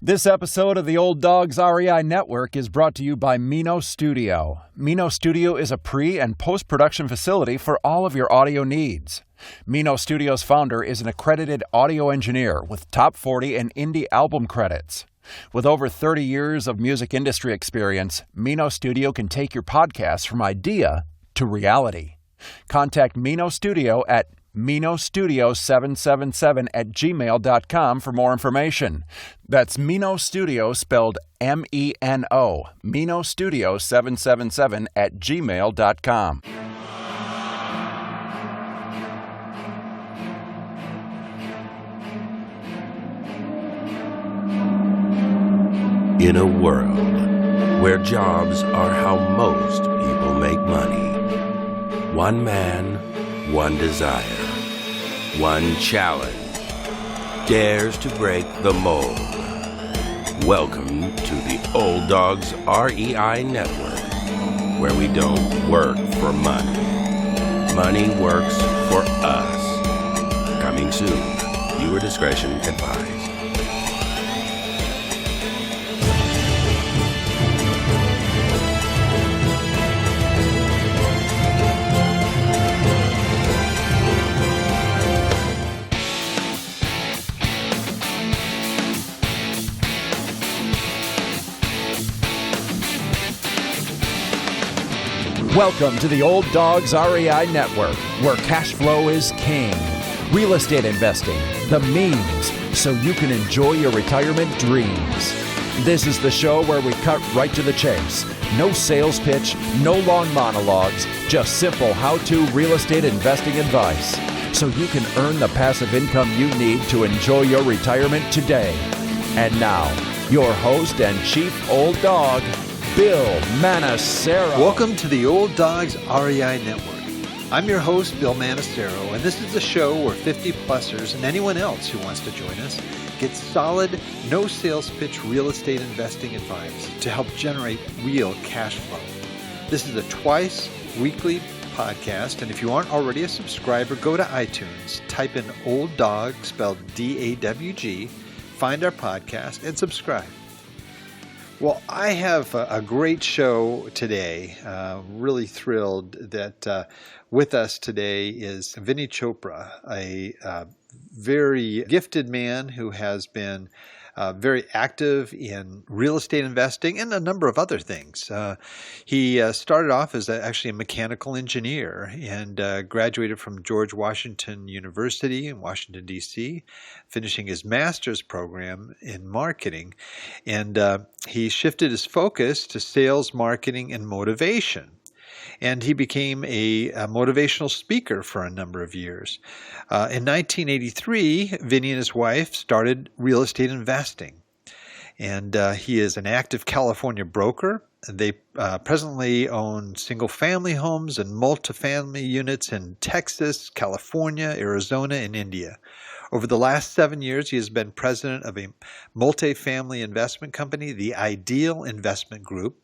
This episode of the Old Dogs REI Network is brought to you by Mino Studio. Mino Studio is a pre- and post-production facility for all of your audio needs. Mino Studio's founder is an accredited audio engineer with top 40 and indie album credits. With over 30 years of music industry experience, Mino Studio can take your podcast from idea to reality. Contact Mino Studio at minostudio777@gmail.com for more information. That's Mino Studio spelled M-E-N-O, minostudio777@gmail.com. In a world where jobs are how most people make money, one man, one desire, one challenge dares to break the mold. Welcome to the Old Dogs REI Network, where we don't work for money. Money works for us. Coming soon. Viewer discretion advised. Welcome to the Old Dogs REI Network, where cash flow is king. Real estate investing, the means, so you can enjoy your retirement dreams. This is the show where we cut right to the chase. No sales pitch, no long monologues, just simple how-to real estate investing advice, so you can earn the passive income you need to enjoy your retirement today. And now, your host and chief old dog, Bill Manacero. Welcome to the Old Dogs REI Network. I'm your host, Bill Manacero, and this is the show where 50-plussers and anyone else who wants to join us get solid, no sales pitch real estate investing advice to help generate real cash flow. This is a twice weekly podcast, and if you aren't already a subscriber, go to iTunes, type in Old Dog, spelled D-A-W-G, find our podcast, and subscribe. Well, I have a great show today. Really thrilled that with us today is Vinney Chopra, a very gifted man who has been very active in real estate investing and a number of other things. He started off as actually a mechanical engineer and graduated from George Washington University in Washington, D.C., finishing his master's program in marketing. And he shifted his focus to sales, marketing, and motivation. And he became a motivational speaker for a number of years. In 1983, Vinney and his wife started real estate investing. And he is an active California broker. They presently own single-family homes and multifamily units in Texas, California, Arizona, and India. Over the last 7 years, he has been president of a multifamily investment company, the Ideal Investment Group,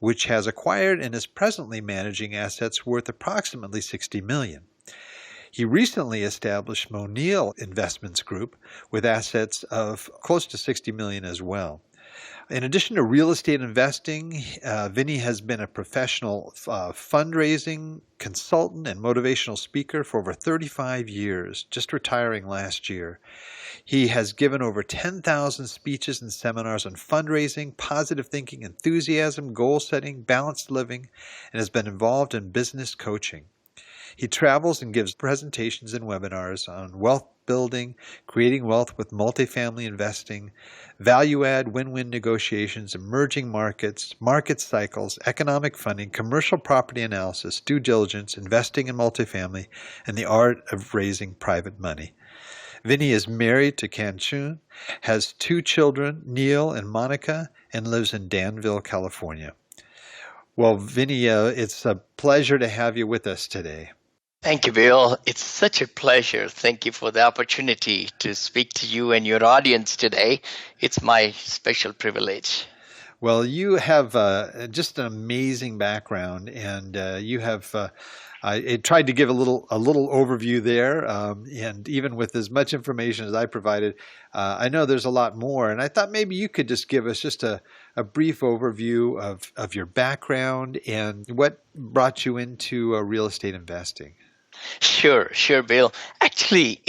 which has acquired and is presently managing assets worth approximately $60 million. He recently established Monil Investments Group with assets of close to $60 million as well. In addition to real estate investing, Vinney has been a professional fundraising consultant and motivational speaker for over 35 years, just retiring last year. He has given over 10,000 speeches and seminars on fundraising, positive thinking, enthusiasm, goal setting, balanced living, and has been involved in business coaching. He travels and gives presentations and webinars on wealth building, creating wealth with multifamily investing, value-add win-win negotiations, emerging markets, market cycles, economic funding, commercial property analysis, due diligence, investing in multifamily, and the art of raising private money. Vinney is married to Cancun, has 2 children, Neil and Monica, and lives in Danville, California. Well, Vinney, it's a pleasure to have you with us today. Thank you, Bill. It's such a pleasure. Thank you for the opportunity to speak to you and your audience today. It's my special privilege. Well, you have just an amazing background, and you have. I tried to give a little overview there, and even with as much information as I provided, I know there's a lot more. And I thought maybe you could just give us just a brief overview of your background and what brought you into real estate investing. Sure, Bill. Actually,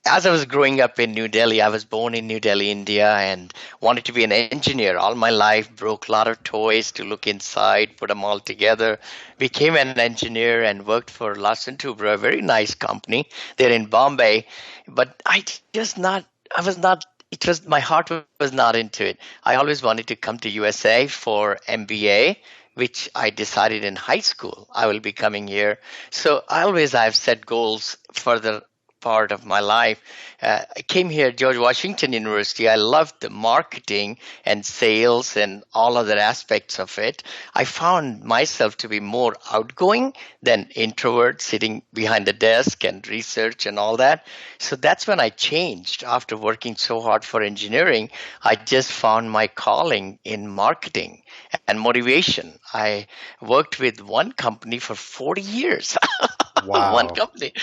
as I was growing up in New Delhi, I was born in New Delhi, India, and wanted to be an engineer all my life. Broke a lot of toys to look inside, put them all together. Became an engineer and worked for Larsen Toubro, a very nice company. They're in Bombay, but I was not. It was my heart was not into it. I always wanted to come to USA for MBA, which I decided in high school I will be coming here. So I've set goals for the part of my life. I came here, George Washington University. I loved the marketing and sales and all other aspects of it. I found myself to be more outgoing than introvert, sitting behind the desk and research and all that. So that's when I changed. After working so hard for engineering, I just found my calling in marketing and motivation. I worked with one company for 40 years. One Wow. company.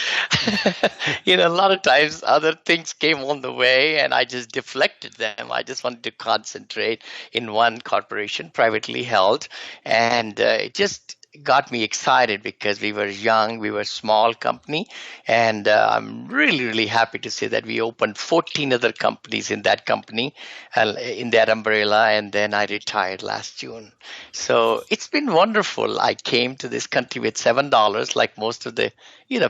A lot of times other things came on the way and I just deflected them. I just wanted to concentrate in one corporation, privately held. And it just got me excited because we were young, we were a small company. And I'm really, really happy to say that we opened 14 other companies in that company, in that umbrella. And then I retired last June. So it's been wonderful. I came to this country with $7, like most of the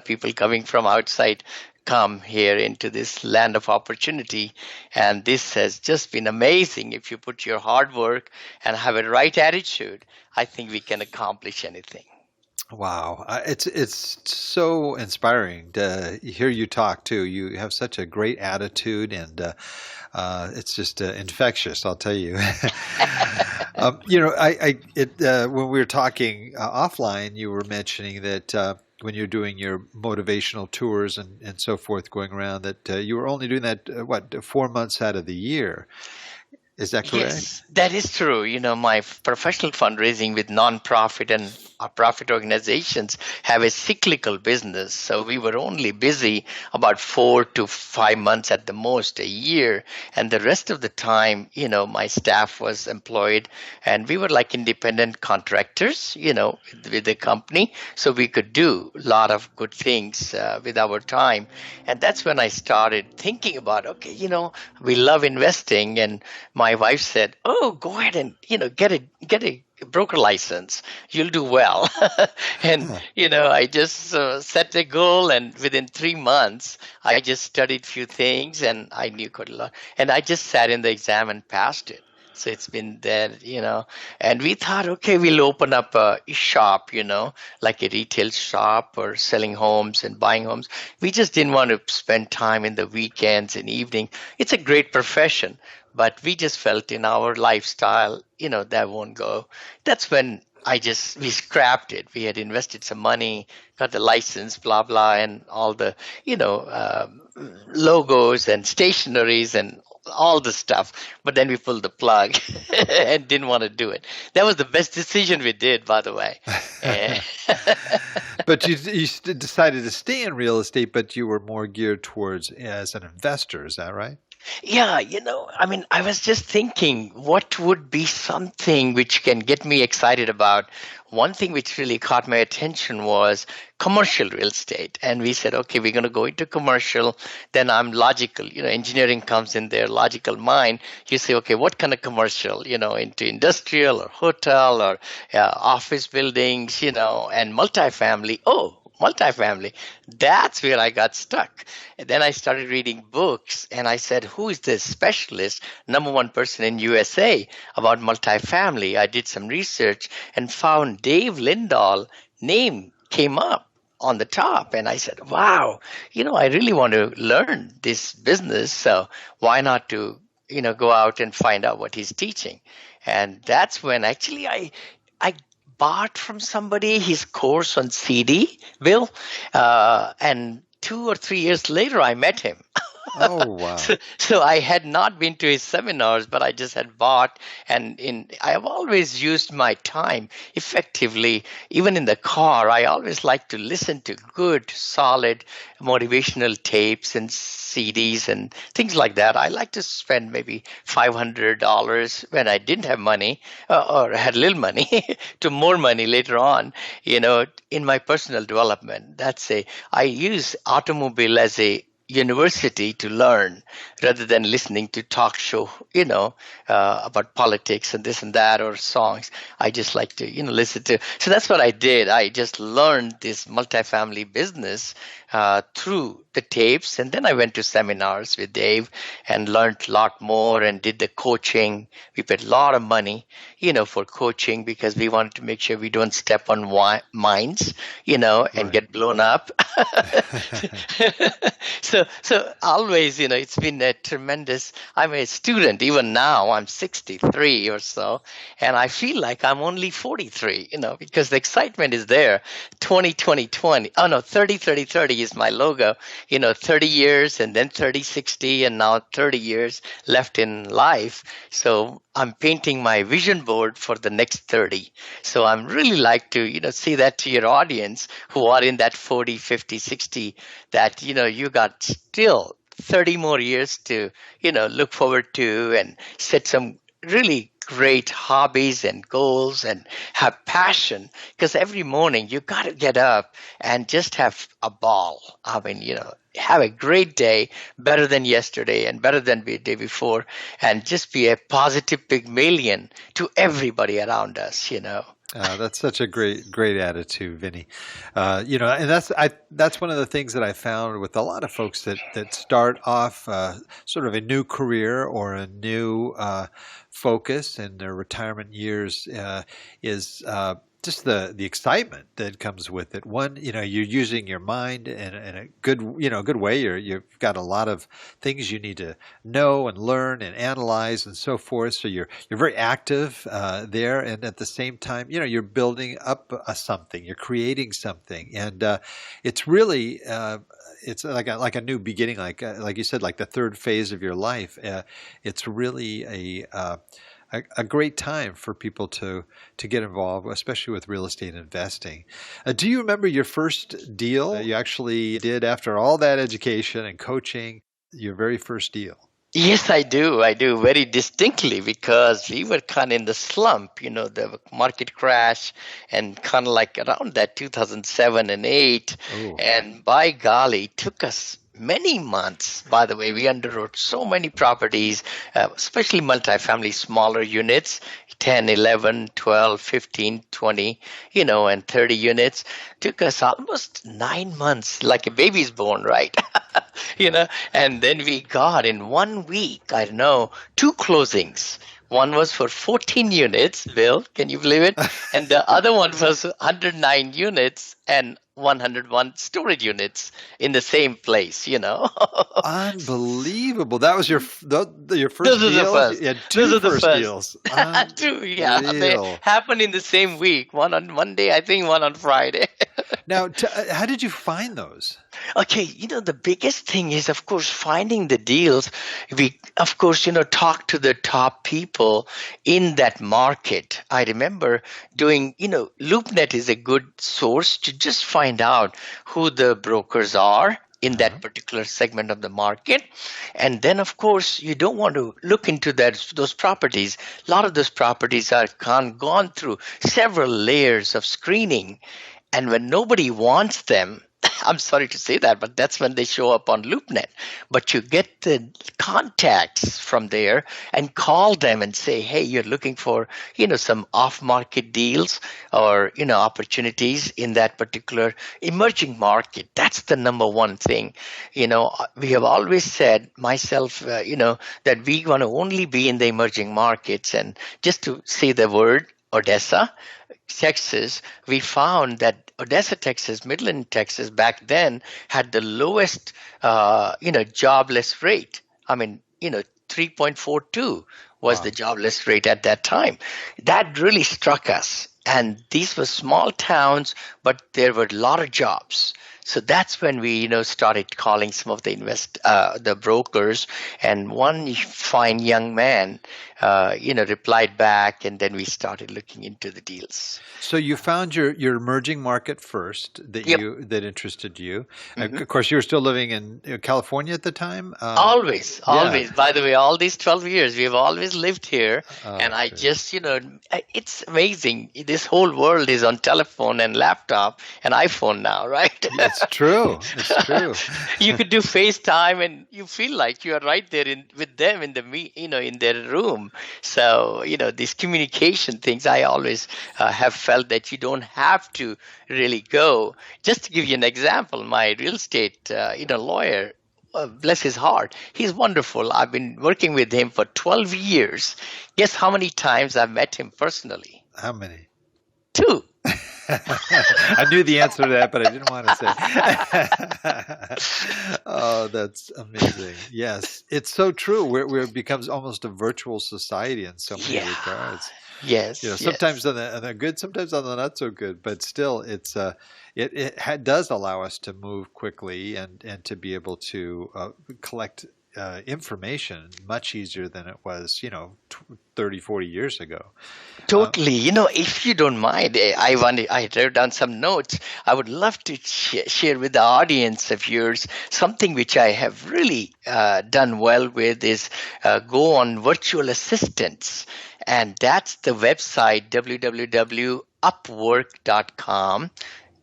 people coming from outside come here into this land of opportunity. And this has just been amazing. If you put your hard work and have a right attitude, I think we can accomplish anything. Wow, it's so inspiring to hear you talk too. You have such a great attitude, and it's just infectious. I'll tell you. When we were talking offline, you were mentioning that when you're doing your motivational tours and so forth, going around, that you were only doing that 4 months out of the year. Is that correct? Yes, that is true. My professional fundraising with nonprofit and profit organizations have a cyclical business. So we were only busy about 4 to 5 months at the most a year. And the rest of the time, my staff was employed and we were like independent contractors, with the company. So we could do a lot of good things with our time. And that's when I started thinking about, okay, we love investing. And my wife said, "Oh, go ahead and get a broker license. You'll do well." And I just set a goal, and within 3 months, I just studied few things, and I knew quite a lot. And I just sat in the exam and passed it. So it's been there, and we thought, okay, we'll open up a shop, like a retail shop or selling homes and buying homes. We just didn't want to spend time in the weekends and evening. It's a great profession, but we just felt in our lifestyle, that won't go. That's when we scrapped it. We had invested some money, got the license, blah, blah, and all the, logos and stationaries and all the stuff. But then we pulled the plug and didn't want to do it. That was the best decision we did, by the way. But you decided to stay in real estate, but you were more geared towards as an investor. Is that right? Yeah, I was just thinking what would be something which can get me excited about. One thing which really caught my attention was commercial real estate. And we said, okay, we're going to go into commercial. Then I'm logical, engineering comes in their logical mind. You say, okay, what kind of commercial, into industrial or hotel or office buildings, and multifamily. Oh, multifamily. That's where I got stuck. And then I started reading books and I said, who is the specialist, number one person in USA about multifamily? I did some research and found Dave Lindahl name came up on the top. And I said, wow, I really want to learn this business. So why not to, go out and find out what he's teaching? And that's when actually I bought from somebody his course on CD, Bill, and 2 or 3 years later, I met him. Oh, wow. So I had not been to his seminars, but I just had bought, and I have always used my time effectively. Even in the car, I always like to listen to good, solid motivational tapes and CDs and things like that. I like to spend maybe $500 when I didn't have money, or had little money to more money later on, in my personal development. I use automobile as a university to learn rather than listening to talk show, about politics and this and that, or songs. I just like to, listen to. So that's what I did. I just learned this multifamily business through the tapes. And then I went to seminars with Dave and learned a lot more and did the coaching. We paid a lot of money, for coaching, because we wanted to make sure we don't step on mines, and get blown up. So always, it's been a tremendous. I'm a student even now. I'm 63 or so, and I feel like I'm only 43. Because the excitement is there. 20, 20, 20. Oh no, 30, 30, 30 is my logo. 30 years and then 30, 60, and now 30 years left in life. So I'm painting my vision board for the next 30. So I'm really like to, see that to your audience who are in that 40, 50, 60, that, you got still 30 more years to, look forward to, and set some really great hobbies and goals and have passion, because every morning you got to get up and just have a ball. I mean, have a great day, better than yesterday and better than the day before, and just be a positive Pygmalion to everybody around us. That's such a great attitude, Vinney. And that's one of the things that I found with a lot of folks that start off sort of a new career or a new focus in their retirement years is just the excitement that comes with it. One, you're using your mind in a good way. You've got a lot of things you need to know and learn and analyze and so forth. So you're very active there, and at the same time, you're building up something. You're creating something, and it's really it's like a new beginning, like you said, like the third phase of your life. It's really a great time for people to get involved, especially with real estate investing. Do you remember your first deal you actually did after all that education and coaching, your very first deal? Yes, I do. I do very distinctly, because we were kind of in the slump, the market crash, and kind of like around that 2007 and 8. Oh. And by golly, it took us many months. By the way, we underwrote so many properties, especially multifamily, smaller units, 10, 11, 12, 15, 20, and 30 units. Took us almost 9 months, like a baby's born, right? And then we got in 1 week, I don't know, 2 closings. One was for 14 units, Bill, can you believe it? And the other one was 109 units and 101 storage units in the same place, Unbelievable. That was your first Those are deal? the first. Yeah, two first deals. Two, yeah. They happened in the same week. One on Monday, I think one on Friday. Now, how did you find those? Okay, the biggest thing is, of course, finding the deals. We, of course, talk to the top people in that market. I remember doing, LoopNet is a good source to just find out who the brokers are in that particular segment of the market. And then, of course, you don't want to look into those properties. A lot of those properties are gone through several layers of screening. And when nobody wants them, I'm sorry to say that, but that's when they show up on LoopNet. But you get the contacts from there and call them and say, hey, you're looking for, some off-market deals or, opportunities in that particular emerging market. That's the number one thing. We have always said, myself, that we want to only be in the emerging markets. And just to say the word, Odessa, Texas, we found that Odessa, Texas, Midland, Texas, back then had the lowest, jobless rate. I mean, 3.42 was the jobless rate at that time. That really struck us. And these were small towns, but there were a lot of jobs. So that's when we, started calling some of the brokers, and one fine young man, replied back, and then we started looking into the deals. So you found your emerging market first Yep. that interested you. Mhm. Of course, you were still living in California at the time. Always, yeah. always. By the way, all these 12 years, we've always lived here. Oh, And I great. just, it's amazing. This whole world is on telephone and laptop and iPhone now, right? It's true. It's true. You could do FaceTime and you feel like you are right there with them in their room. So, these communication things, I always have felt that you don't have to really go. Just to give you an example, my real estate, lawyer, bless his heart, he's wonderful. I've been working with him for 12 years. Guess how many times I've met him personally? How many? 2. I knew the answer to that, but I didn't want to say. Oh, that's amazing. Yes, it's so true. Where it becomes almost a virtual society in so many regards. Yes. Sometimes on the good, sometimes on the not so good, but still, it does allow us to move quickly and to be able to collect information much easier than it was, 30, 40 years ago. Totally. If you don't mind, I wrote down some notes. I would love to share with the audience of yours something which I have really done well with is go on virtual assistants. And that's the website, www.upwork.com.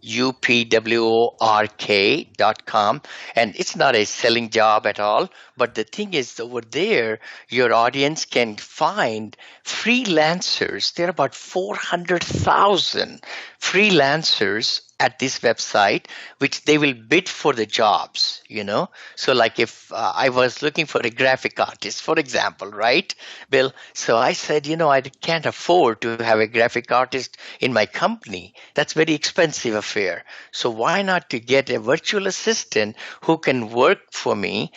upwork.com, and it's not a selling job at all, but the thing is, over there your audience can find freelancers. There are about 400,000 freelancers at this website, which they will bid for the jobs, So like if I was looking for a graphic artist, for example, right, Bill? So I said, I can't afford to have a graphic artist in my company. That's very expensive affair. So why not to get a virtual assistant who can work for me?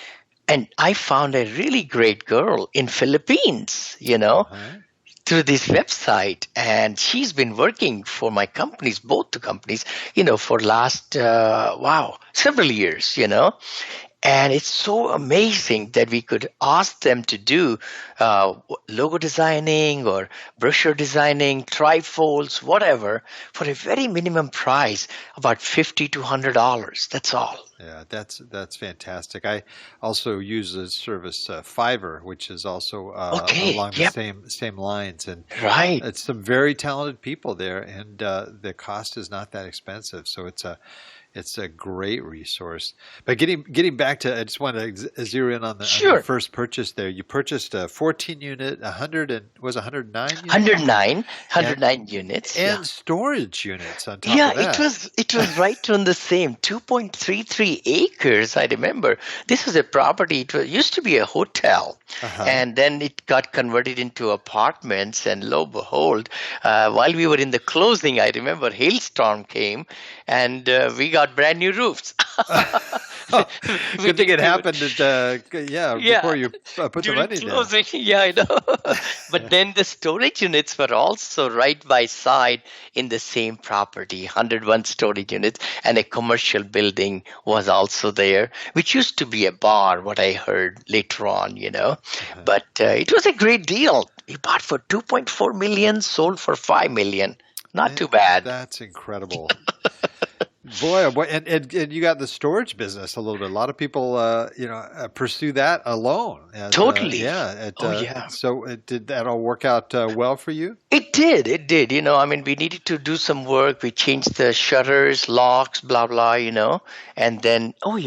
And I found a really great girl in Philippines, through this website, and she's been working for my companies, both the companies, for last several years, And it's so amazing that we could ask them to do logo designing or brochure designing, trifolds, whatever, for a very minimum price, about $50 to $100. That's all. Yeah, that's fantastic. I also use the service Fiverr, which is also along the same lines, and right. It's some very talented people there, and the cost is not that expensive, so it's a great resource. But getting back to, I just want to zero in on the first purchase there. You purchased a 14 unit, 109 units? 109 units. And storage units on top of that. Yeah, it was right on the same, 2.33 acres, I remember. This was a property, it used to be a hotel, and then it got converted into apartments, and lo and behold, while we were in the closing, I remember hailstorm came, and we got brand new roofs. Good thing it happened before you put the money closing, down. Yeah, I know. But then the storage units were also right by side in the same property, 101 storage units, and a commercial building was also there, which used to be a bar, what I heard later on, But it was a great deal. We bought for $2.4 million, sold for $5 million. Not too bad. That's incredible. Boy, and you got the storage business a little bit. A lot of people, pursue that alone. Totally. So did that all work out well for you? It did. We needed to do some work. We changed the shutters, locks, blah, blah, And then, when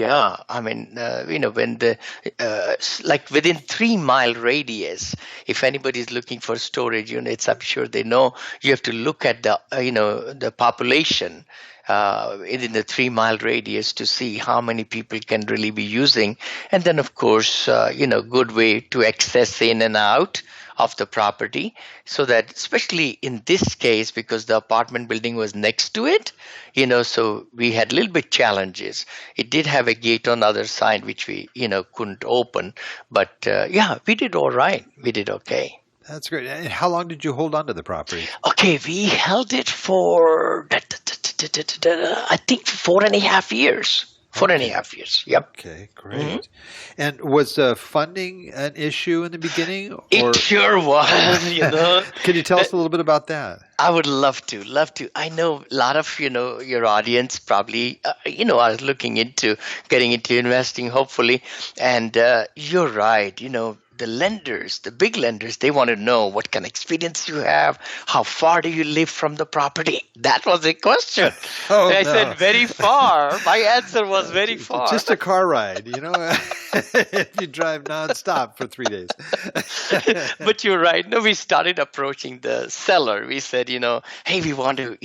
like within 3-mile radius, if anybody's looking for storage units, I'm sure they know you have to look at the population in the 3-mile radius to see how many people can really be using. And then, of course, good way to access in and out of the property, so that, especially in this case, because the apartment building was next to it, so we had a little bit challenges. It did have a gate on the other side, which we, couldn't open. But we did all right. We did okay. That's great. And how long did you hold on to the property? Okay, we held it for I think 4.5 years. 4.5 years. Yep. Okay, great. And was funding an issue in the beginning? It sure was, Can you tell us a little bit about that? I would love to, love to. I know a lot of, your audience probably, are looking into getting into investing, hopefully. And you're right, the lenders, the big lenders, they want to know what kind of experience you have. How far do you live from the property? That was the question. I said very far. My answer was very far. Just a car ride, if you drive nonstop for 3 days. But you're right. No, we started approaching the seller. We said, hey, we want to,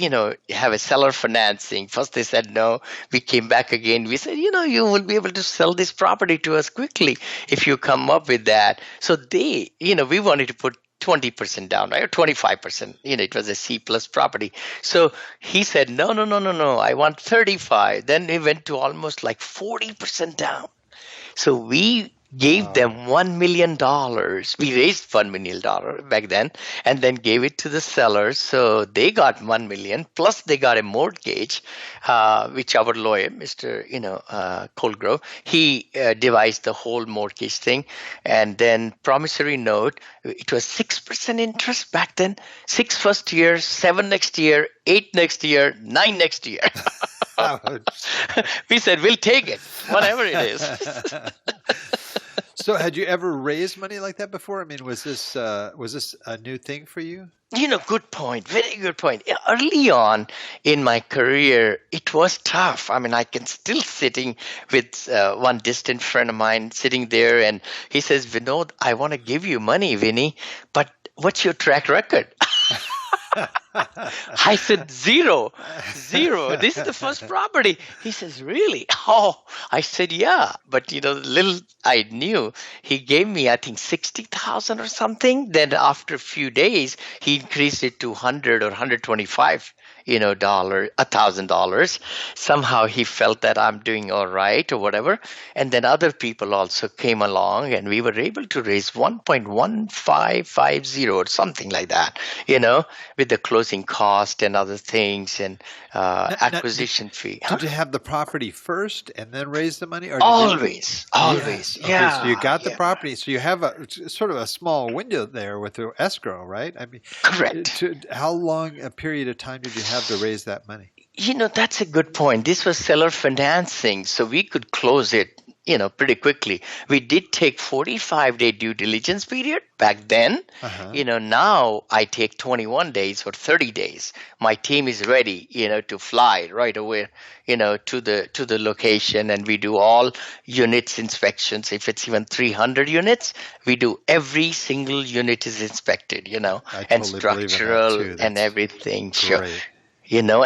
have a seller financing. First they said no. We came back again. We said, you will be able to sell this property to us quickly if you come up with that. So they, we wanted to put 20% down, right? Or 25%. It was a C plus property. So he said, no. I want 35. Then he went to almost like 40% down. So we gave them $1 million. We raised $1 million back then and then gave it to the sellers. So they got $1 million plus they got a mortgage, which our lawyer, Mr. Colgrove, he devised the whole mortgage thing. And then promissory note, it was 6% interest back then, 6 first year, 7 next year, 8 next year, 9 next year. We said, we'll take it, whatever it is. So had you ever raised money like that before? I mean, was this a new thing for you? Good point. Very good point. Early on in my career, it was tough. I mean, I can still sitting with one distant friend of mine sitting there, and he says, Vinod, I want to give you money, Vinny, but what's your track record? I said, zero. This is the first property. He says, really? Oh, I said, yeah. But, little I knew, he gave me, I think, 60,000 or something. Then after a few days, he increased it to 100 or 125. $1,000. Somehow he felt that I'm doing all right or whatever. And then other people also came along and we were able to raise 1.1550 or something like that, with the closing cost and other things and acquisition fee. Did you have the property first and then raise the money? Or always. Yeah. Okay, so you got the property. So you have sort of a small window there with the escrow, right? I mean, correct. How long a period of time did you have to raise that money? That's a good point. This was seller financing, so we could close it, pretty quickly. We did take 45-day due diligence period back then. Now I take 21 days or 30 days. My team is ready, to fly right away, to the location, and we do all units inspections. If it's even 300 units, we do every single unit is inspected, and structural and everything. Great. Sure.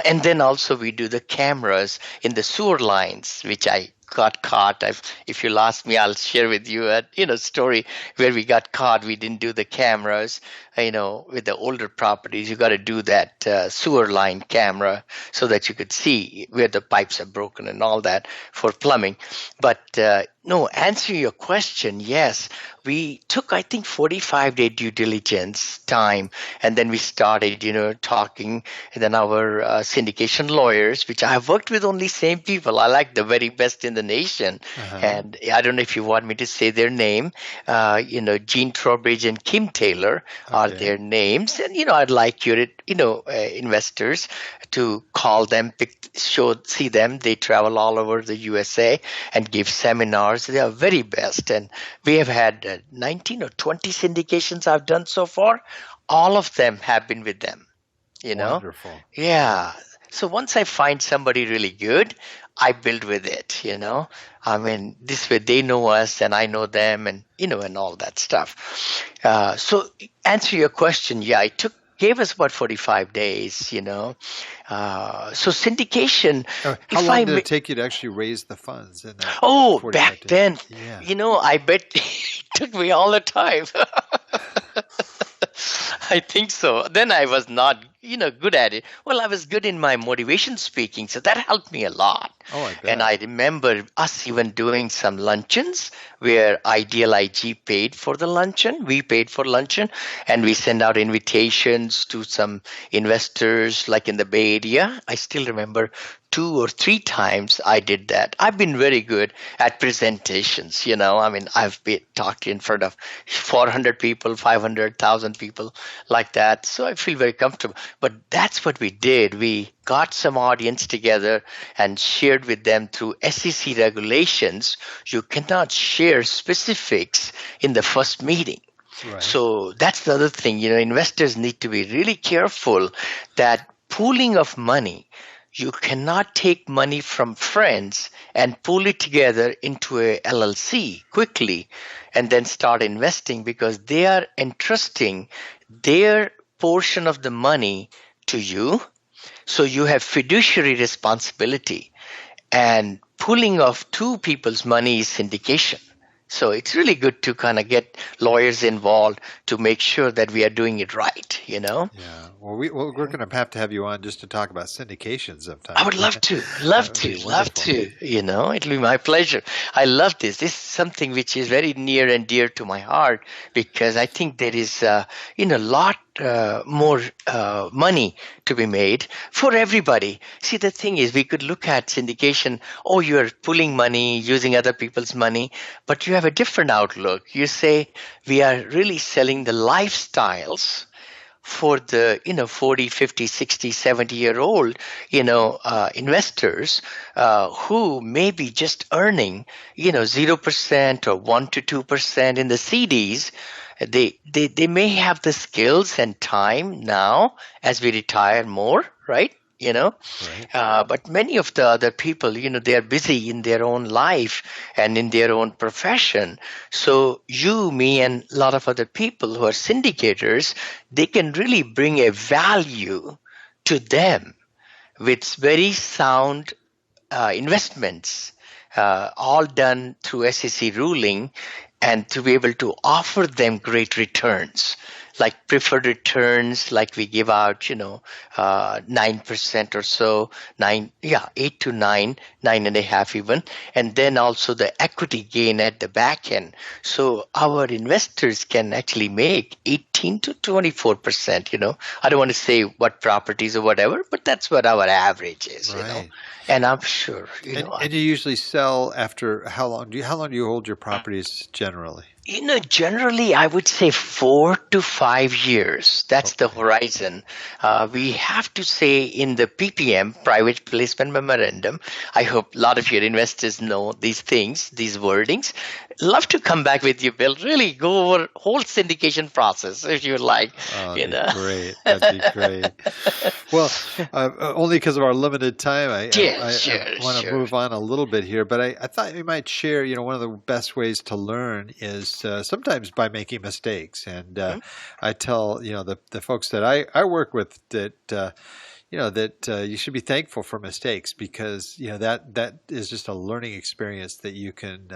And then also we do the cameras in the sewer lines, which I got caught. If you'll ask me, I'll share with you a story where we got caught. We didn't do the cameras. With the older properties, you got to do that sewer line camera so that you could see where the pipes are broken and all that for plumbing. But no, answering your question, yes, we took, I think, 45-day due diligence time, and then we started, talking. And then our syndication lawyers, which I have worked with only same people. I like the very best in the nation. And I don't know if you want me to say their name. Gene Trowbridge and Kim Taylor are their names. And, I'd like you to, investors to call them, see them. They travel all over the USA and give seminars. They are very best. And we have had 19 or 20 syndications I've done so far. All of them have been with them, Wonderful. Yeah. So once I find somebody really good, I build with it, I mean, this way they know us and I know them and, and all that stuff. So answer your question. Yeah, gave us about 45 days, So syndication. How long did it take you to actually raise the funds? Back then, I bet it took me all the time. I think so. Then I was not, good at it. Well, I was good in my motivation speaking, so that helped me a lot. Oh, I bet. And I remember us even doing some luncheons where Ideal IG paid for the luncheon. We paid for luncheon, and we send out invitations to some investors like in the Bay Area. I still remember 2 or 3 times I did that. I've been very good at presentations. I mean, talked in front of 400 people, 500,000 people like that. So I feel very comfortable. But that's what we did. We got some audience together and shared with them through SEC regulations. You cannot share specifics in the first meeting. Right. So that's the other thing. Investors need to be really careful that pooling of money, you cannot take money from friends and pool it together into a LLC quickly and then start investing, because they are entrusting their portion of the money to you. So you have fiduciary responsibility, and pooling of two people's money is syndication. So it's really good to kind of get lawyers involved to make sure that we are doing it right, Yeah. Well, we're going to have you on just to talk about syndication sometime. I would love to. It'll be my pleasure. I love this. This is something which is very near and dear to my heart, because I think there is, a lot more money to be made for everybody. See, the thing is, we could look at syndication. Oh, you're pulling money, using other people's money, but you have a different outlook. You say we are really selling the lifestyles for the 40, 50, 60, 70-year-old investors who may be just earning 0% or 1 to 2% in the CDs. They may have the skills and time now as we retire more, right? Right. But many of the other people, they are busy in their own life and in their own profession. So you, me, and a lot of other people who are syndicators, they can really bring a value to them with very sound investments, all done through SEC ruling, and to be able to offer them great returns, like preferred returns, like we give out, 9% or so, 8 to 9, 9.5 even, and then also the equity gain at the back end. So our investors can actually make 18 to 24%. I don't want to say what properties or whatever, but that's what our average is. Right. And I'm sure. And you usually sell after how long? How long do you hold your properties generally? Generally, I would say 4 to 5 years. That's the horizon. We have to say in the PPM, Private Placement Memorandum, I hope a lot of your investors know these things, these wordings. Love to come back with you, Bill. Really go over whole syndication process if you like. Oh, great. That'd be great. Well, only because of our limited time, I want to move on a little bit here. But I thought you might share, one of the best ways to learn is sometimes by making mistakes. And I tell, the folks that I work with that, you should be thankful for mistakes, because, that is just a learning experience that you can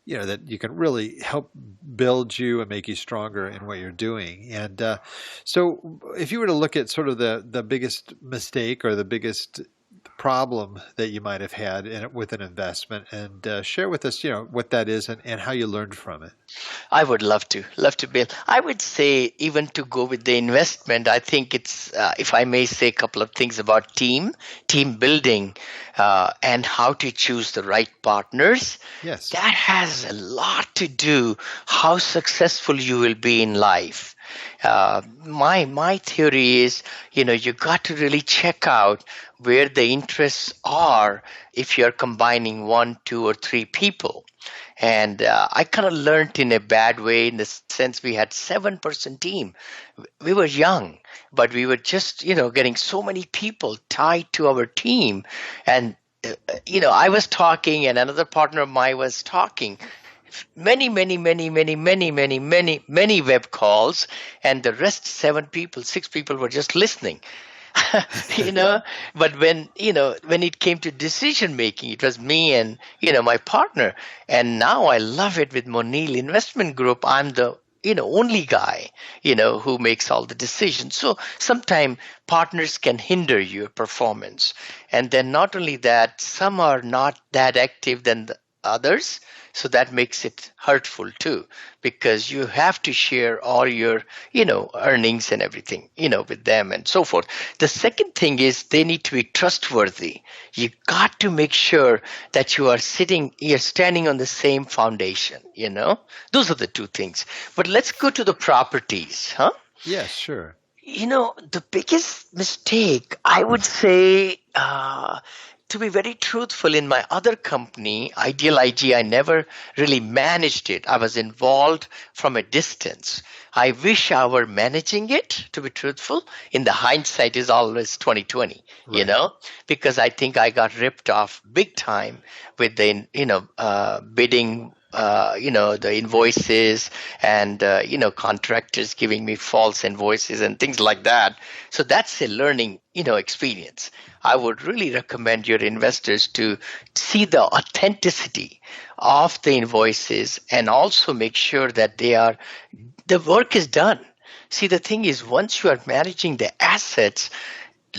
that you can really help build you and make you stronger in what you're doing. And so if you were to look at sort of the biggest mistake or the biggest problem that you might have had with an investment, and share with us, what that is and how you learned from it. I would love to, Bill. I would say, even to go with the investment, I think it's, if I may say a couple of things about team building, and how to choose the right partners. Yes. That has a lot to do how successful you will be in life. My theory is, you got to really check out where the interests are if you're combining 1, 2, or 3 people. And I kind of learned in a bad way, in the sense we had 7-person team. We were young, but we were just, getting so many people tied to our team. And, I was talking and another partner of mine was talking. Many web calls, and the rest 6 people were just listening. But when it came to decision making, it was me and my partner. And now I love it with Monil Investment Group. I'm the only guy, who makes all the decisions. So sometimes partners can hinder your performance. And then not only that, some are not that active than the others. So that makes it hurtful too, because you have to share all your, earnings and everything, with them and so forth. The second thing is they need to be trustworthy. You got to make sure that you're standing on the same foundation, Those are the two things. But let's go to the properties, huh? Yes, sure. The biggest mistake, I would say, to be very truthful, in my other company, Ideal IG, I never really managed it. I was involved from a distance. I wish I were managing it, to be truthful. In the hindsight is always 2020, Right. because I think I got ripped off big time with the, bidding, the invoices and, contractors giving me false invoices and things like that. So that's a learning, experience. I would really recommend your investors to see the authenticity of the invoices and also make sure that the work is done. See, the thing is, once you are managing the assets,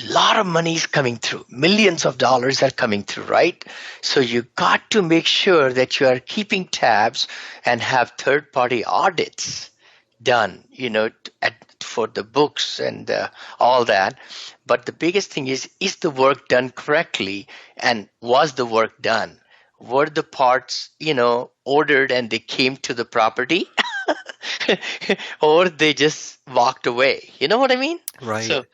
a lot of money is coming through. Millions of dollars are coming through, right? So you got to make sure that you are keeping tabs and have third-party audits done, for the books and all that. But the biggest thing is the work done correctly? And was the work done? Were the parts, ordered and they came to the property? Or they just walked away? You know what I mean? Right. So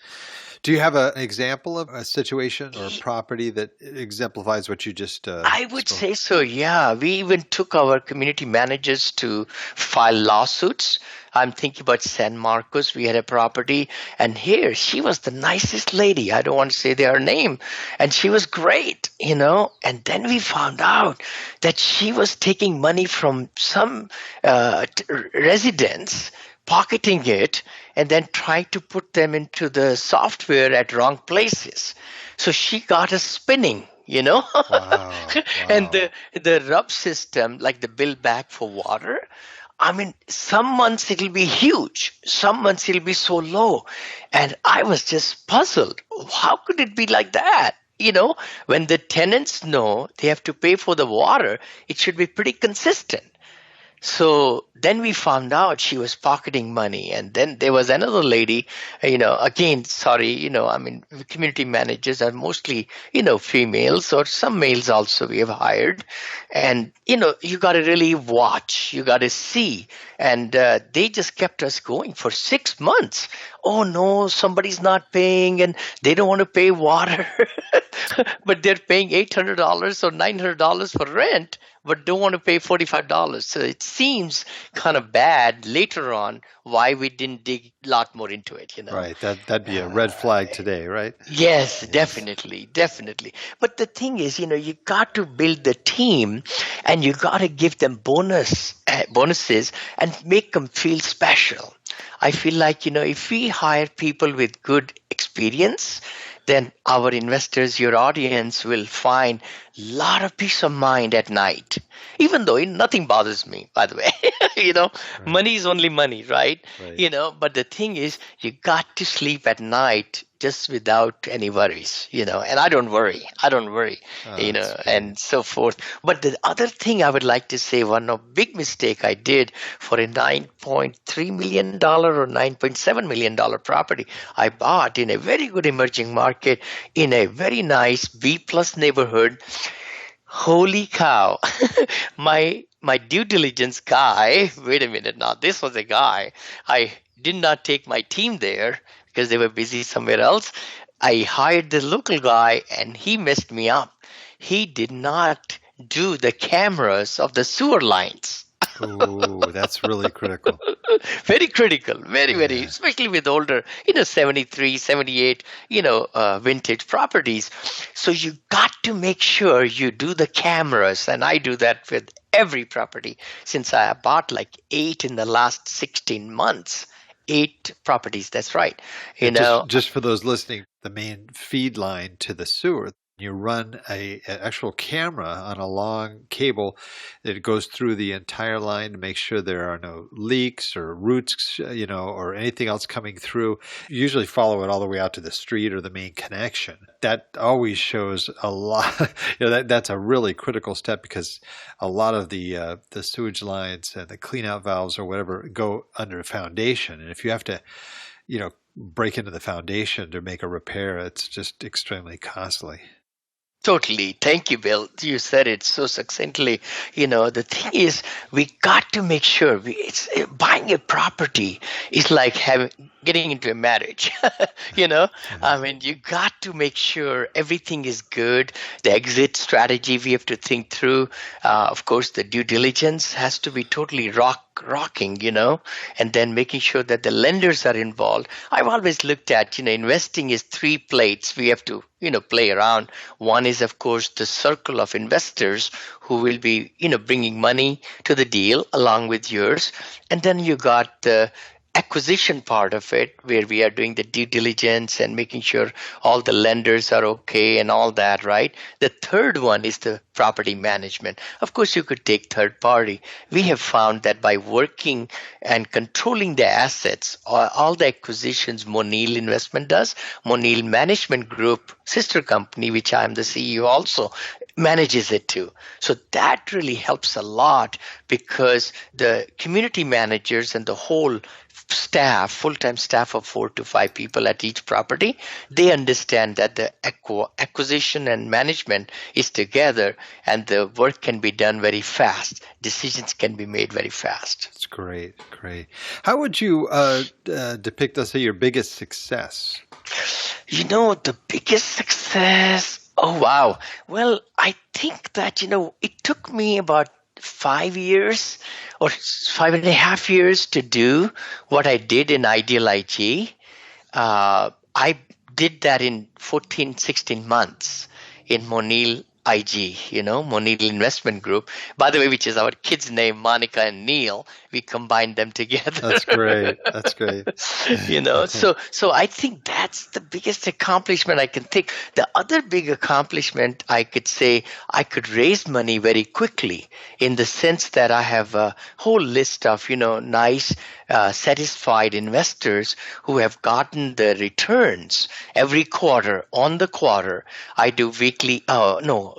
Do you have an example of a situation or a property that exemplifies what you just I would spoke? say so, yeah. We even took our community managers to file lawsuits. I'm thinking about San Marcos. We had a property, and here she was the nicest lady. I don't want to say her name. And she was great, And then we found out that she was taking money from some residents, pocketing it, and then trying to put them into the software at wrong places. So she got us spinning. Wow. And Wow. the rub system, like the bill back for water, I mean, some months it'll be huge, some months it'll be so low. And I was just puzzled. How could it be like that? When the tenants know they have to pay for the water, it should be pretty consistent. So then we found out she was pocketing money. And then there was another lady, again, sorry, I mean, community managers are mostly, females or some males also we have hired. And, you got to really watch, you got to see. And they just kept us going for 6 months. Oh, no, somebody's not paying and they don't want to pay water. But they're paying $800 or $900 for rent, but don't want to pay $45. So it seems kind of bad later on why we didn't dig a lot more into it, Right. That'd be a red flag today, right? Yes, Yes. definitely. But the thing is, you got to build the team and you got to give them bonuses and make them feel special. I feel like, if we hire people with good experience, then our investors, your audience will find a lot of peace of mind at night. Even though nothing bothers me, by the way, Right. money is only money, right? Right. But the thing is, you got to sleep at night just without any worries, and I don't worry, Oh, that's good. and so forth. But the other thing I would like to say, one of big mistake I did for a $9.3 million or $9.7 million property I bought in a very good emerging market in a very nice B plus neighborhood. Holy cow. My due diligence guy, wait a minute now, this was a guy. I did not take my team there because they were busy somewhere else. I hired the local guy and he messed me up. He did not do the cameras of the sewer lines. Oh, that's really critical. Very critical, very, Yeah. especially with older, 73, 78, vintage properties. So you got to make sure you do the cameras. And I do that with every property since I bought like 8 in the last 16 months. 8 properties, that's right. And just for those listening, the main feed line to the sewer, You run an actual camera on a long cable that goes through the entire line to make sure there are no leaks or roots, or anything else coming through. You usually follow it all the way out to the street or the main connection. That always shows a lot. That's a really critical step, because a lot of the sewage lines and the clean out valves or whatever go under a foundation. And if you have to, break into the foundation to make a repair, it's just extremely costly. Totally. Thank you, Bill. You said it so succinctly. The thing is, we got to make sure buying a property is like getting into a marriage. I mean, you got to make sure everything is good. The exit strategy we have to think through. Of course, the due diligence has to be totally rocking, and then making sure that the lenders are involved. I've always looked at, investing is 3 plates we have to, play around. One is, of course, the circle of investors who will be, bringing money to the deal along with yours. And then you got the acquisition part of it, where we are doing the due diligence and making sure all the lenders are okay and all that, right? The third one is the property management. Of course, you could take third party. We have found that by working and controlling the assets, all the acquisitions Monil Investment does, Monil Management Group, sister company, which I am the CEO also, manages it too. So that really helps a lot, because the community managers and the whole staff, full-time staff of 4 to 5 people at each property, they understand that the acquisition and management is together, and the work can be done very fast. Decisions can be made very fast. That's great. How would you depict, let's say, your biggest success? The biggest success, oh wow. Well, I think that, it took me about 5 years or 5.5 years to do what I did in Ideal IG. I did that in 14, 16 months in Monil IG, Monil Investment Group. By the way, which is our kids' name, Monica and Neil. We combined them together. That's great. So I think that's the biggest accomplishment I can think. The other big accomplishment, I could say, I could raise money very quickly, in the sense that I have a whole list of, nice, satisfied investors who have gotten the returns every quarter on the quarter. I do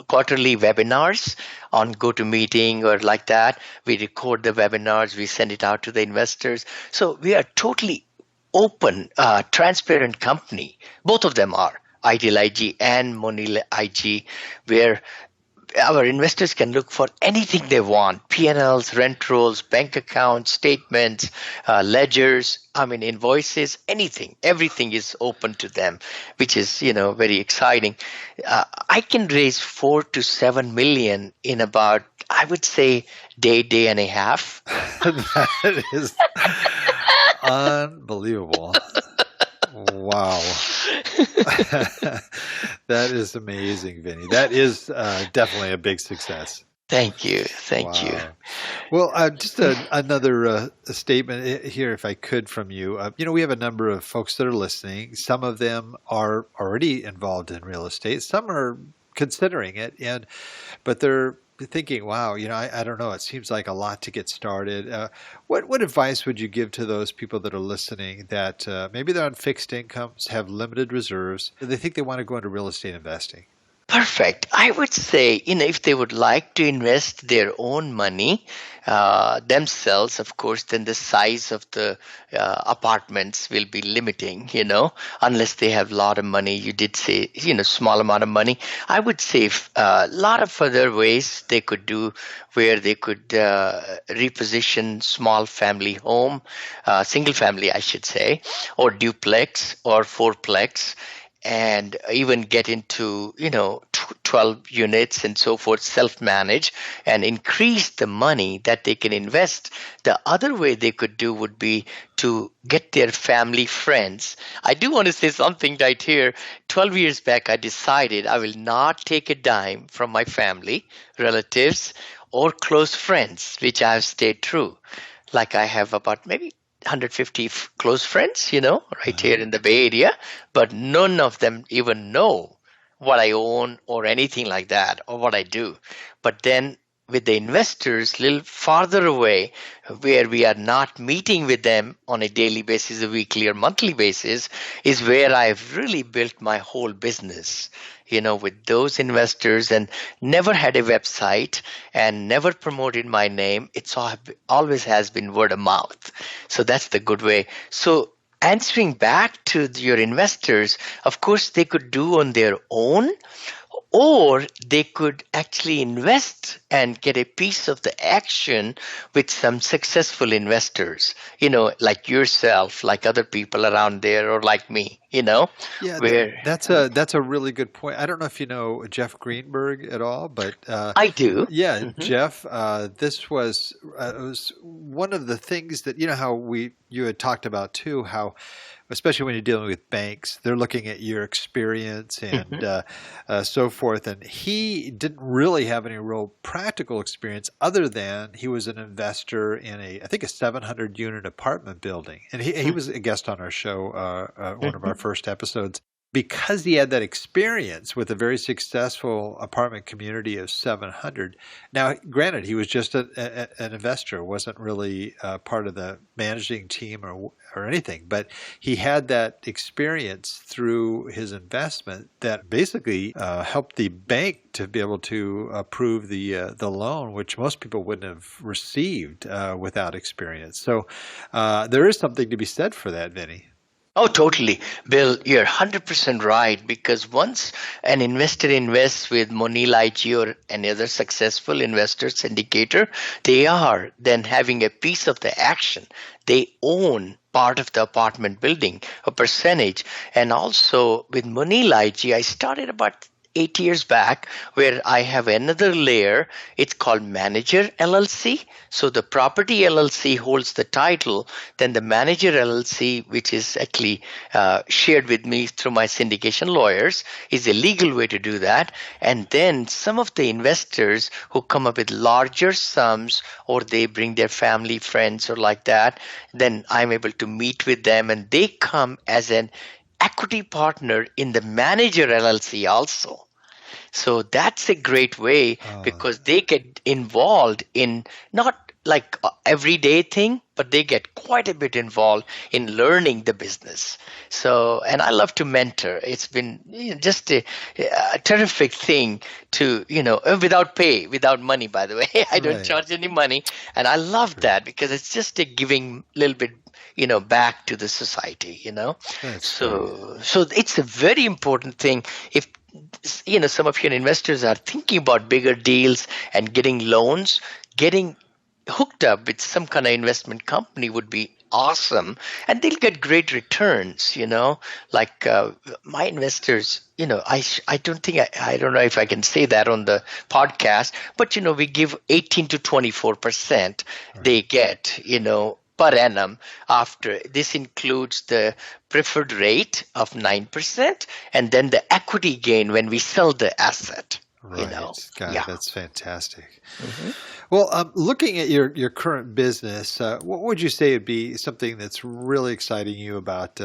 quarterly webinars on GoToMeeting or like that. We record the webinars, we send it out to the investors. So we are totally open, transparent company. Both of them are, Ideal IG and Monil IG, where our investors can look for anything they want: P&Ls, rent rolls, bank accounts, statements, ledgers, invoices, anything. Everything is open to them, which is, very exciting. I can raise 4 to 7 million in about, I would say, day and a half. That is unbelievable. Wow. That is amazing, Vinney. That is definitely a big success. Thank you. Thank you. Well, just another statement here, if I could, from you. We have a number of folks that are listening. Some of them are already involved in real estate. Some are considering it, but they're thinking, wow, I don't know, it seems like a lot to get started. What advice would you give to those people that are listening that maybe they're on fixed incomes, have limited reserves, they think they want to go into real estate investing? Perfect. I would say, if they would like to invest their own money themselves, of course, then the size of the apartments will be limiting, unless they have a lot of money. You did say, small amount of money. I would say a lot of other ways they could do, where they could reposition small family home, single family, I should say, or duplex or fourplex, and even get into, 12 units and so forth, self-manage, and increase the money that they can invest. The other way they could do would be to get their family friends. I do want to say something right here. 12 years back, I decided I will not take a dime from my family, relatives, or close friends, which I have stayed true. Like I have about maybe 150 close friends, right here in the Bay Area, but none of them even know what I own or anything like that or what I do. But then with the investors a little farther away, where we are not meeting with them on a daily basis, a weekly or monthly basis, is where I've really built my whole business, with those investors, and never had a website and never promoted my name. It's always has been word of mouth. So that's the good way. So answering back to your investors, of course, they could do on their own, or they could actually invest and get a piece of the action with some successful investors, like yourself, like other people around there, or like me, Yeah, where that's a really good point. I don't know if you know Jeff Greenberg at all, but I do. yeah, Mhm. Jeff, this was it was one of the things that how you had talked about too, how especially when you're dealing with banks, they're looking at your experience and Mhm. so forth. And he didn't really have any real practical experience other than he was an investor in I think a 700 unit apartment building. And he was a guest on our show, one of our Mhm. first episodes. Because he had that experience with a very successful apartment community of 700. Now, granted, he was just an investor, wasn't really part of the managing team or anything, but he had that experience through his investment that basically helped the bank to be able to approve the loan, which most people wouldn't have received without experience. So there is something to be said for that, Vinny. Oh, totally. Bill, you're 100% right, because once an investor invests with Monil IG or any other successful investor syndicator, they are then having a piece of the action. They own part of the apartment building, a percentage. And also with Monil IG, I started about 8 years back, where I have another layer. It's called Manager LLC. So the property LLC holds the title. Then the Manager LLC, which is actually shared with me through my syndication lawyers, is a legal way to do that. And then some of the investors who come up with larger sums, or they bring their family, friends, or like that, then I'm able to meet with them, and they come as an equity partner in the Manager LLC also. So that's a great way, Uh, because they get involved in not like a everyday thing, but they get quite a bit involved in learning the business. So, and I love to mentor. It's been just a terrific thing to, without pay, without money, by the way. I don't right. charge any money. And I love that, because it's just a giving little bit back to the society. That's great. So it's a very important thing. If some of your investors are thinking about bigger deals and getting loans, getting hooked up with some kind of investment company would be awesome, and they'll get great returns. Like my investors, I don't think I don't know if I can say that on the podcast, but we give 18 to 24% Right. they get, per annum. After this includes the preferred rate of 9%, and then the equity gain when we sell the asset. Right. God, Yeah. that's fantastic. Mhm. Well, looking at your current business, what would you say would be something that's really exciting you about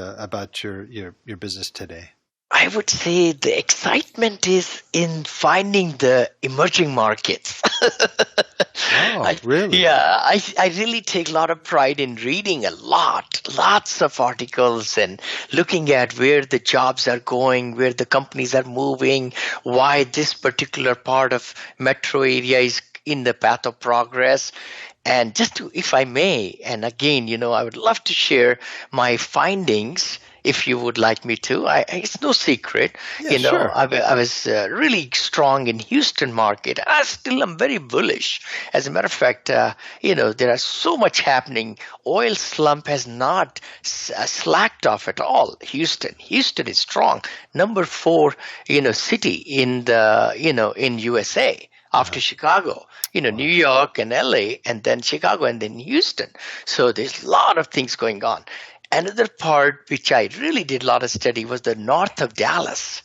your business today? I would say the excitement is in finding the emerging markets. Oh, really? I really take a lot of pride in reading lots of articles, and looking at where the jobs are going, where the companies are moving, why this particular part of metro area is in the path of progress. And just to, if I may, and again, I would love to share my findings if you would like me to. It's no secret. Yeah, sure. I was really strong in Houston market. I still am very bullish. As a matter of fact, there are so much happening. Oil slump has not slacked off at all. Houston is strong. Number 4, city in the, in USA. After Uh-huh. Chicago, New Wow. York and LA, and then Chicago, and then Houston. So there's a lot of things going on. Another part which I really did a lot of study was the north of Dallas.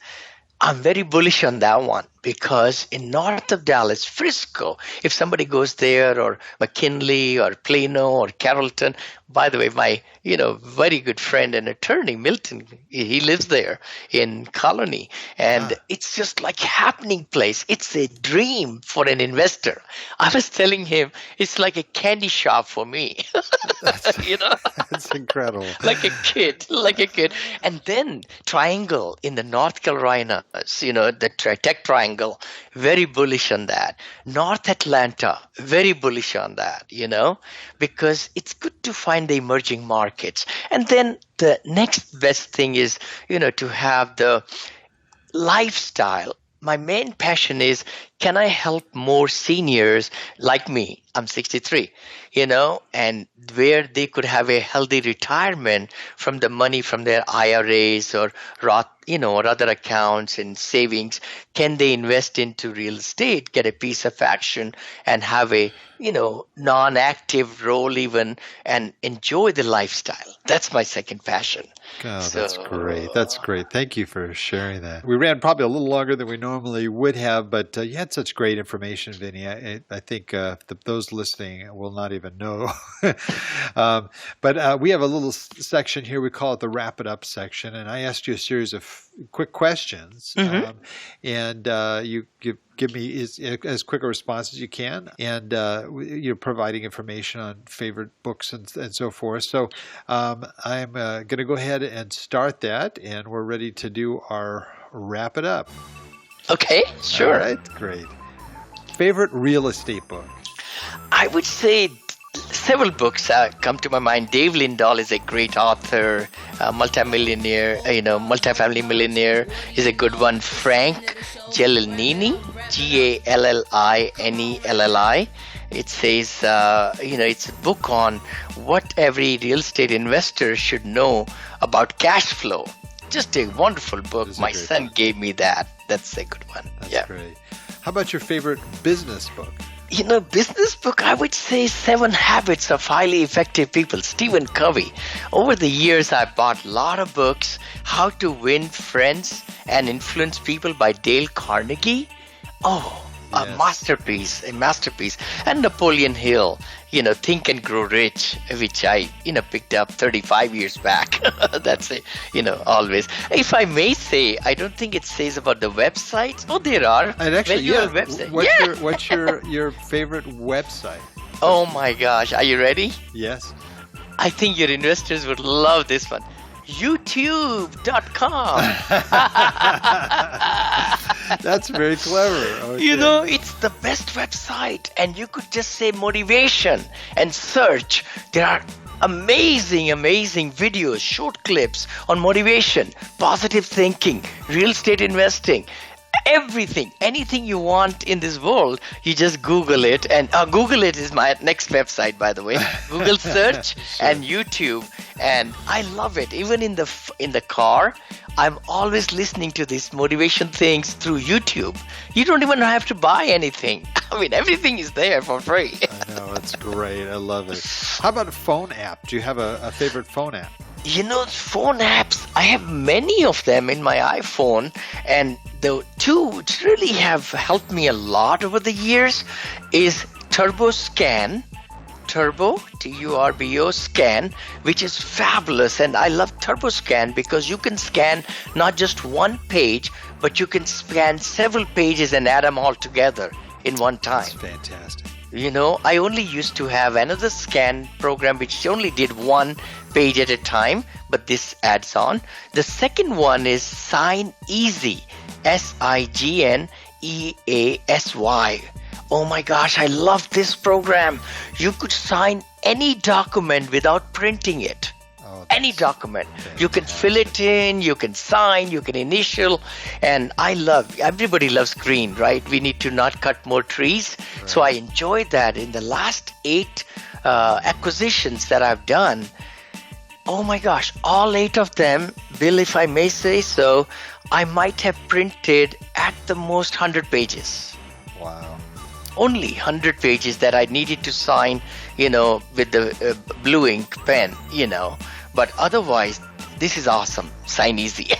I'm very bullish on that one, because in north of Dallas, Frisco, if somebody goes there, or McKinley or Plano or Carrollton, by the way, my very good friend and attorney Milton, he lives there in Colony, and it's just like happening place. It's a dream for an investor. I was telling him it's like a candy shop for me. That's incredible. Like a kid. And then Triangle in the North Carolinas, the Tech Triangle, very bullish on that. North Atlanta, very bullish on that, because it's good to find the emerging markets. And then the next best thing is, to have the lifestyle. My main passion is, can I help more seniors like me? I'm 63, and where they could have a healthy retirement from the money from their IRAs or Roth, or other accounts and savings. Can they invest into real estate, get a piece of action, and have a, non-active role even, and enjoy the lifestyle? That's my second passion. Oh, that's great. That's great. Thank you for sharing that. We ran probably a little longer than we normally would have, but you had such great information, Vinney. I think those listening will not even know. But we have a little section here. We call it the Wrap It Up section. And I asked you a series of quick questions. Mm-hmm. And you give me as quick a response as you can. And you're providing information on favorite books and so forth. So I'm going to go ahead and start that. And we're ready to do our Wrap It Up. Okay, sure. All right, great. Favorite real estate book? I would say several books come to my mind. Dave Lindahl is a great author, multimillionaire, multifamily millionaire is a good one. Frank Gellini, Gallinielli. It says, it's a book on what every real estate investor should know about cash flow. Just a wonderful book. My son gave me that. That's a good one. That's great. How about your favorite business book? Business book, I would say 7 Habits of Highly Effective People, Stephen Covey. Over the years, I bought a lot of books. How to Win Friends and Influence People by Dale Carnegie. Oh, yes. A masterpiece. And Napoleon Hill, Think and Grow Rich, which I, picked up 35 years back. That's it, always. If I may say, I don't think it says about the websites. Oh, there are. And actually, Website. What's your favorite website? Oh my gosh. Are you ready? Yes. I think your investors would love this one. YouTube.com. That's very clever. Okay. It's the best website, and you could just say motivation and search. There are amazing videos, short clips on motivation, positive thinking, real estate investing. Everything, anything you want in this world, you just Google it. And Google it is my next website, by the way. Google search Sure. and YouTube, and I love it. Even in the car, I'm always listening to these motivation things through YouTube. You don't even have to buy anything. I mean, everything is there for free. I know, it's great. I love it. How about a phone app? Do you have a favorite phone app? Phone apps, I have many of them in my iPhone, and the two which really have helped me a lot over the years is TurboScan, Turbo Scan, which is fabulous. And I love TurboScan because you can scan not just one page, but you can scan several pages and add them all together in one time. That's fantastic. I only used to have another scan program which only did one page at a time, but this adds on. The second one is Sign Easy, SIGNEASY. Oh my gosh, I love this program. You could sign any document without printing it. Any document. You can fill it in, you can sign, you can initial. And everybody loves green, right? We need to not cut more trees. Right. So I enjoyed that. In the last 8 acquisitions that I've done, oh my gosh, all 8 of them, Bill, if I may say so, I might have printed at the most 100 pages. Wow. Only 100 pages that I needed to sign, with the blue ink pen, But otherwise, this is awesome. Sign easy.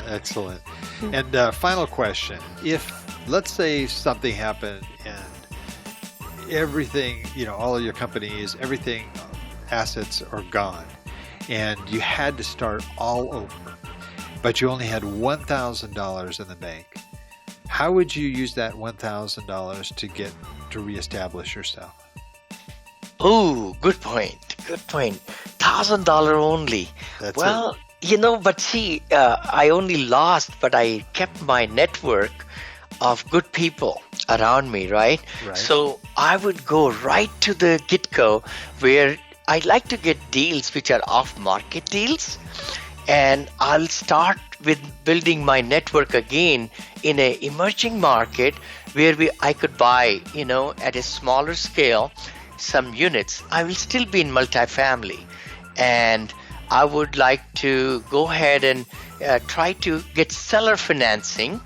Excellent. And final question. If let's say something happened and everything, all of your companies, everything, assets are gone, and you had to start all over, but you only had $1,000 in the bank. How would you use that $1,000 to reestablish yourself? Oh, good point. Good point. $1,000 only. That's Well, but see, I only lost, but I kept my network of good people around me, right? Right. So I would go right to the get-go where I like to get deals which are off-market deals. And I'll start with building my network again in an emerging market where I could buy, at a smaller scale, some units. I will still be in multifamily, and I would like to go ahead and try to get seller financing,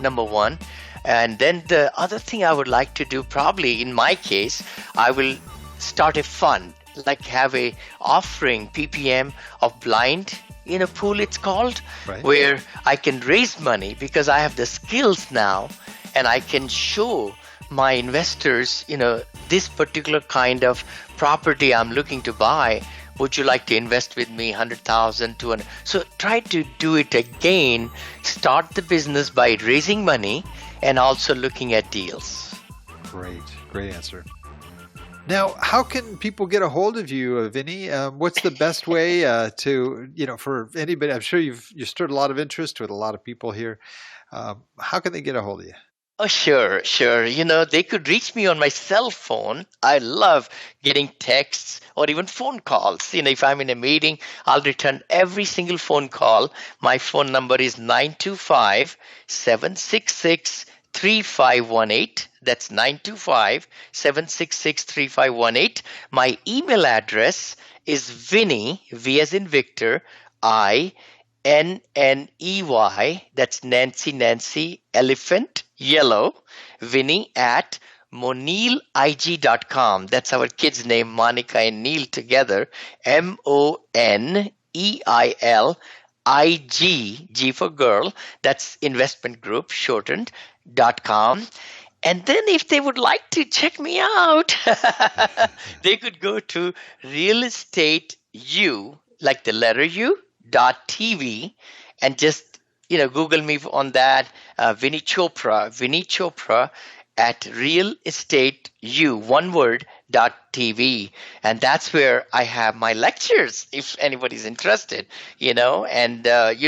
number one. And then the other thing I would like to do, probably in my case, I will start a fund, like have a offering PPM of blind in a pool, it's called, Right. where I can raise money because I have the skills now, and I can show my investors, this particular kind of property I'm looking to buy. Would you like to invest with me 100,000, 200? So try to do it again. Start the business by raising money and also looking at deals. Great answer. Now, how can people get a hold of you, Vinney? What's the best way to, for anybody? I'm sure you stirred a lot of interest with a lot of people here. How can they get a hold of you? Oh, sure. They could reach me on my cell phone. I love getting texts or even phone calls. If I'm in a meeting, I'll return every single phone call. My phone number is 925-766-3518. That's 925-766-3518. My email address is Vinney, V as in Victor, INNEY, that's Nancy, elephant, yellow, Vinney at moneelig.com. That's our kids' name, Monica and Neil together. MONEIL, G for girl. That's investment group, shortened, .com. And then if they would like to check me out, they could go to Real Estate U, like the letter U, .tv, and just Google me on that. Vinney Chopra at Real Estate U, one word, .tv, and that's where I have my lectures. If anybody's interested, and you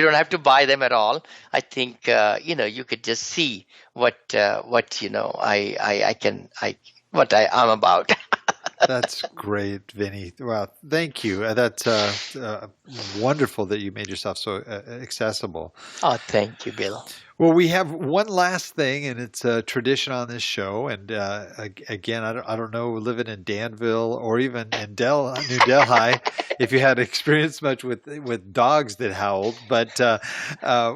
don't have to buy them at all. I think you could just see what what I'm about. That's great, Vinney. Well, thank you. That's wonderful that you made yourself so accessible. Oh, thank you, Bill. Well, we have one last thing, and it's a tradition on this show. And again, I don't know, living in Danville or even in New Delhi, if you had experience much with dogs that howled. But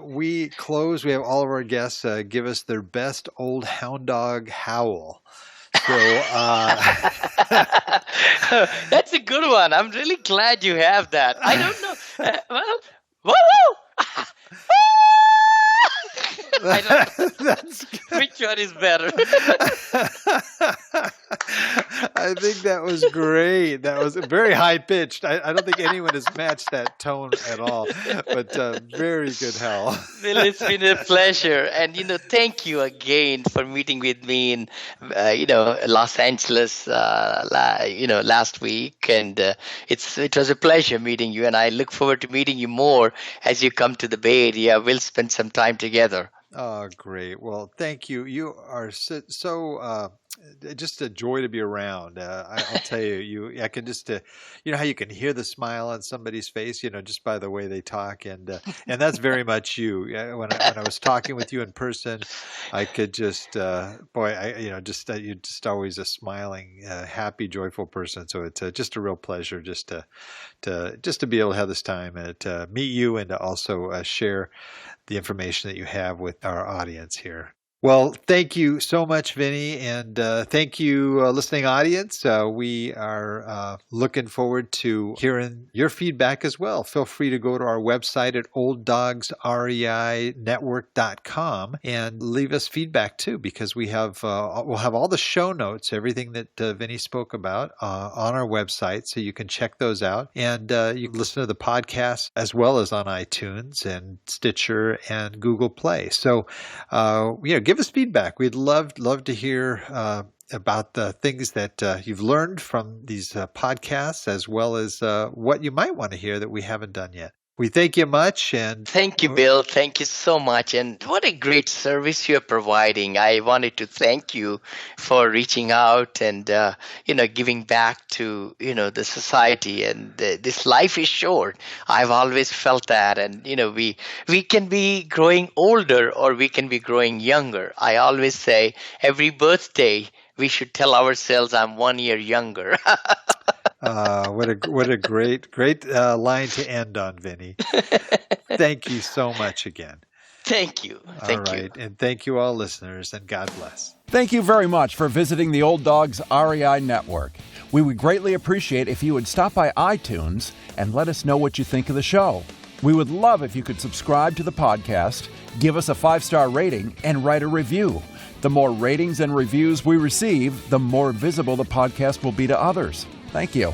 we close. We have all of our guests give us their best old hound dog howl. So that's a good one. I'm really glad you have that. I don't know. Whoa! I don't know. Which one is better? I think that was great. That was very high pitched. I don't think anyone has matched that tone at all. But very good, Hal. Well, it's been a pleasure, and thank you again for meeting with me in Los Angeles last week, and it was a pleasure meeting you, and I look forward to meeting you more as you come to the Bay Area. We'll spend some time together. Oh, great. Well, thank you. You are so just a joy to be around. I'll tell you, I can just, how you can hear the smile on somebody's face, just by the way they talk. And that's very much you. When I was talking with you in person, I could just, you're just always a smiling, happy, joyful person. So it's just a real pleasure just to be able to have this time to meet you and to also share the information that you have with our audience here. Well, thank you so much, Vinney, and thank you, listening audience. We are looking forward to hearing your feedback as well. Feel free to go to our website at olddogsreinetwork.com and leave us feedback too, because we'll have all the show notes, everything that Vinney spoke about on our website, so you can check those out, and you can listen to the podcast as well as on iTunes and Stitcher and Google Play. So, give us feedback. We'd love to hear about the things that you've learned from these podcasts, as well as what you might want to hear that we haven't done yet. We thank you much. And thank you, Bill. Thank you so much. And what a great service you're providing. I wanted to thank you for reaching out and, giving back to, the society. And this life is short. I've always felt that. And, we can be growing older or we can be growing younger. I always say every birthday, we should tell ourselves I'm 1 year younger. What a great line to end on, Vinney. Thank you so much again. Thank you. Thank you. And thank you all listeners, and God bless. Thank you very much for visiting the Old Dogs REI Network. We would greatly appreciate if you would stop by iTunes and let us know what you think of the show. We would love if you could subscribe to the podcast, give us a 5-star rating, and write a review. The more ratings and reviews we receive, the more visible the podcast will be to others. Thank you.